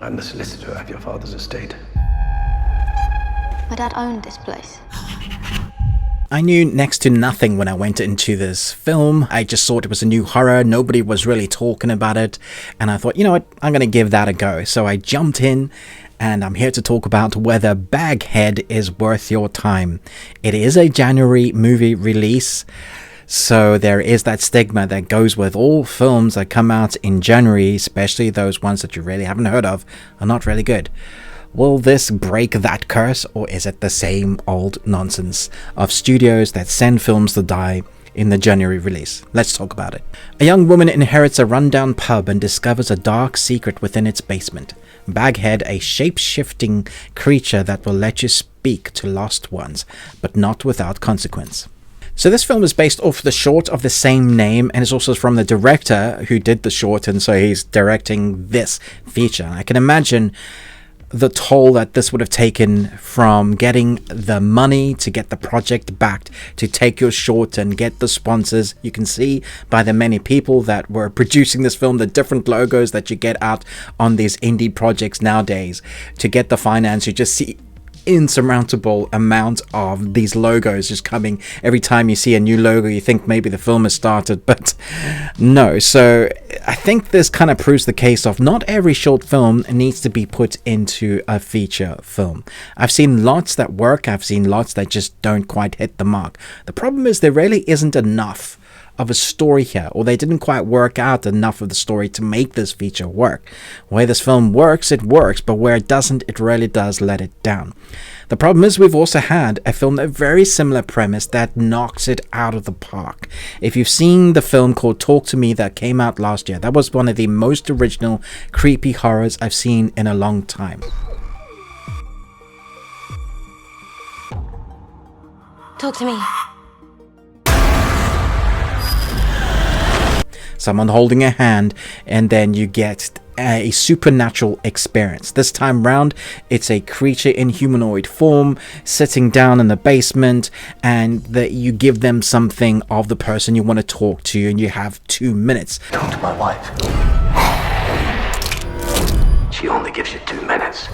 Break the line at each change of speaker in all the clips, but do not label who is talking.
I'm the solicitor of your father's estate.
My dad owned this place.
I knew next to nothing when I went into this film. I just thought it was a new horror. Nobody was really talking about it. And I thought, you know what, I'm going to give that a go. So I jumped in, and I'm here to talk about whether Baghead is worth your time. It is a January movie release, so there is that stigma that goes with all films that come out in January, especially those ones that you really haven't heard of, are not really good. Will this break that curse, or is it the same old nonsense of studios that send films to die in the January release? Let's talk about it. A young woman inherits a rundown pub and discovers a dark secret within its basement. Baghead, a shape-shifting creature that will let you speak to lost ones, but not without consequence. So this film is based off the short of the same name, and it's also from the director who did the short, and so he's directing this feature. I can imagine the toll that this would have taken, from getting the money to get the project backed, to take your short and get the sponsors. You can see by the many people that were producing this film, the different logos that you get out on these indie projects nowadays. To get the finance, you just see insurmountable amount of these logos just coming. Every time you see a new logo, you think maybe the film has started, but no. So I think this kind of proves the case of not every short film needs to be put into a feature film. I've seen lots that work, I've seen lots that just don't quite hit the mark. The problem is there really isn't enough of a story here, or they didn't quite work out enough of the story to make this feature work. Where this film works, it works, but where it doesn't, it really does let it down. The problem is we've also had a film, a very similar premise, that knocks it out of the park. If you've seen the film called Talk to Me that came out last year, that was one of the most original creepy horrors I've seen in a long time.
Talk to me.
Someone holding a hand, and then you get a supernatural experience. This time round, it's a creature in humanoid form sitting down in the basement, and that you give them something of the person you want to talk to, and you have 2 minutes.
Talk to my wife. She only gives you 2 minutes.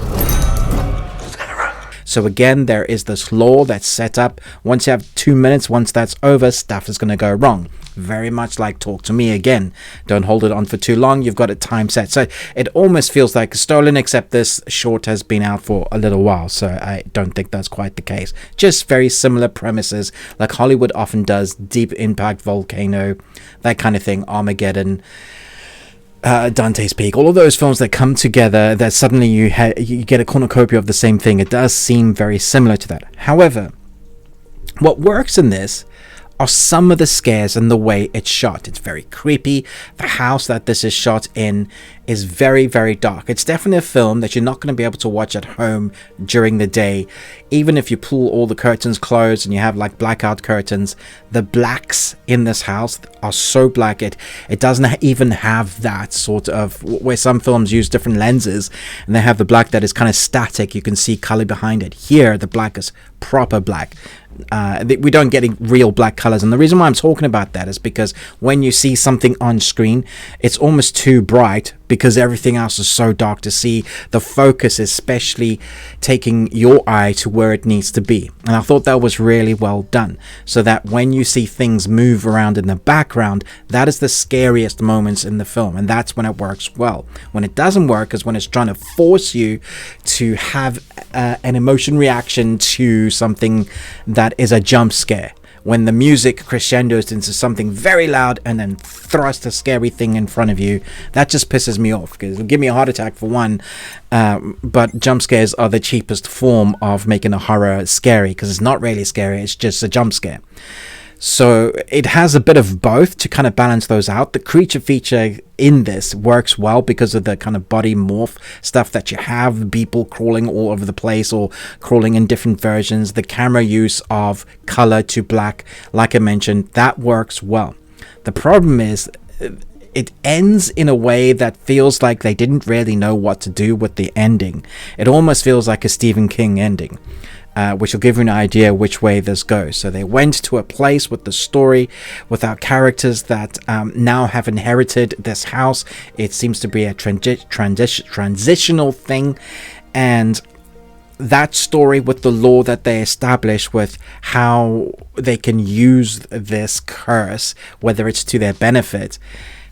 So again, there is this law that's set up. Once you have 2 minutes, once that's over, stuff is going to go wrong. Very much like Talk to Me again. Don't hold it on for too long. You've got a time set. So it almost feels like stolen, except this short has been out for a little while. So I don't think that's quite the case. Just very similar premises, like Hollywood often does. Deep Impact, Volcano, that kind of thing. Armageddon, Dante's Peak, all of those films that come together, that suddenly you get a cornucopia of the same thing. It does seem very similar to that. However, what works in this are some of the scares and the way it's shot. It's very creepy. The house that this is shot in is very, very dark. It's definitely a film that you're not going to be able to watch at home during the day. Even if you pull all the curtains closed and you have like blackout curtains, the blacks in this house are so black, it doesn't even have that sort of, where some films use different lenses and they have the black that is kind of static, you can see color behind it. Here the black is proper black. We don't get real black colors, and the reason why I'm talking about that is because when you see something on screen, it's almost too bright because everything else is so dark to see. The focus, especially taking your eye to where it needs to be, and I thought that was really well done, so that when you see things move around in the background, that is the scariest moments in the film, and that's when it works well. When it doesn't work is when it's trying to force you to have an emotion reaction to something that is a jump scare. When the music crescendos into something very loud and then thrusts a scary thing in front of you, that just pisses me off, because it'll give me a heart attack for one. But jump scares are the cheapest form of making a horror scary, because it's not really scary, it's just a jump scare. So it has a bit of both to kind of balance those out. The creature feature in this works well because of the kind of body morph stuff that you have, people crawling all over the place or crawling in different versions. The camera use of color to black, like I mentioned, that works well. The problem is it ends in a way that feels like they didn't really know what to do with the ending. It almost feels like a Stephen King ending. which will give you an idea which way this goes. So they went to a place with the story, with our characters that now have inherited this house. It seems to be a transitional thing, and that story with the law that they establish, with how they can use this curse, whether it's to their benefit,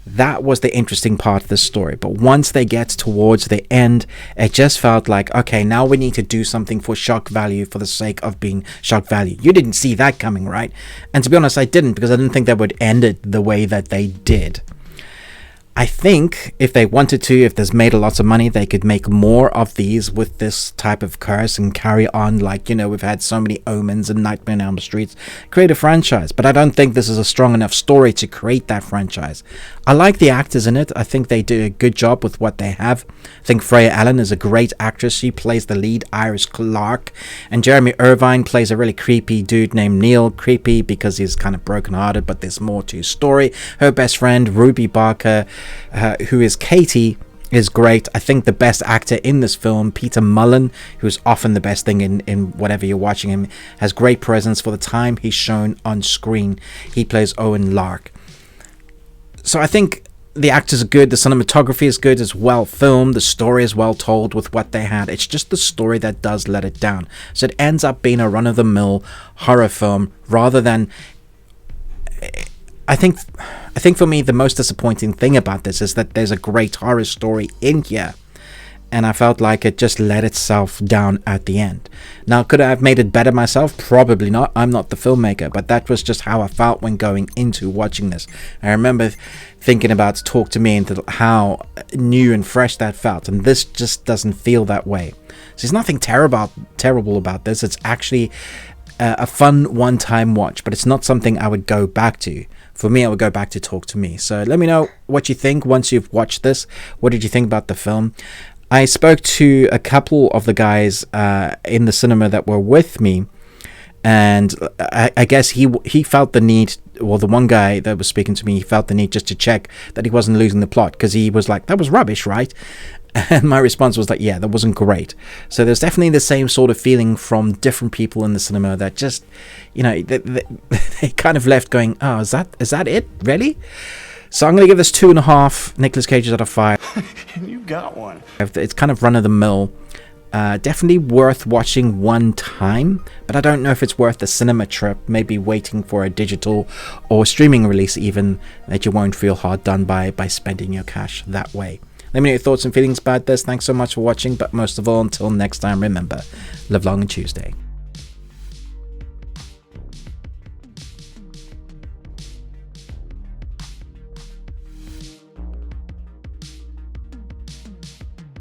that was the interesting part of the story. But once they get towards the end, it just felt like, okay, now we need to do something for shock value for the sake of being shock value. You didn't see that coming, right? And to be honest, I didn't, because I didn't think they would end it the way that they did. I think if they wanted to, if there's made a lot of money, they could make more of these with this type of curse and carry on. Like, you know, we've had so many Omens and Nightmare on Elm Street, create a franchise. But I don't think this is a strong enough story to create that franchise. I like the actors in it. I think they do a good job with what they have. I think Freya Allan is a great actress. She plays the lead, Iris Clarke. And Jeremy Irvine plays a really creepy dude named Neil. Creepy because he's kind of brokenhearted, but there's more to his story. Her best friend, Ruby Barker, who is Katie, is great. I think the best actor in this film, Peter Mullen, who's often the best thing in whatever you're watching him, has great presence for the time he's shown on screen. He plays Owen Lark. So I think the actors are good, the cinematography is good, it's well filmed, the story is well told with what they had. It's just the story that does let it down. So it ends up being a run-of-the-mill horror film rather than... I think for me the most disappointing thing about this is that there's a great horror story in here, and I felt like it just let itself down at the end. Now, could I have made it better myself? Probably not. I'm not the filmmaker, but that was just how I felt when going into watching this. I remember thinking about Talk to Me and how new and fresh that felt, and this just doesn't feel that way. So there's nothing terrible about this. It's actually a fun one-time watch, but it's not something I would go back to. For me, I would go back to Talk to Me. So let me know what you think once you've watched this. What did you think about the film? I spoke to a couple of the guys in the cinema that were with me, and I guess he felt the need, well, the one guy that was speaking to me, he felt the need just to check that he wasn't losing the plot, because he was like, that was rubbish, right? And my response was like, yeah, that wasn't great. So there's definitely the same sort of feeling from different people in the cinema that just, you know, they kind of left going, oh, is that it? Really? So I'm going to give this 2.5 Nicolas Cages out of 5.
You got one.
It's kind of run-of-the-mill. Definitely worth watching one time, but I don't know if it's worth the cinema trip, maybe waiting for a digital or streaming release even, that you won't feel hard done by spending your cash that way. Let me know your thoughts and feelings about this. Thanks so much for watching, but most of all, until next time, remember, live long and Tuesday.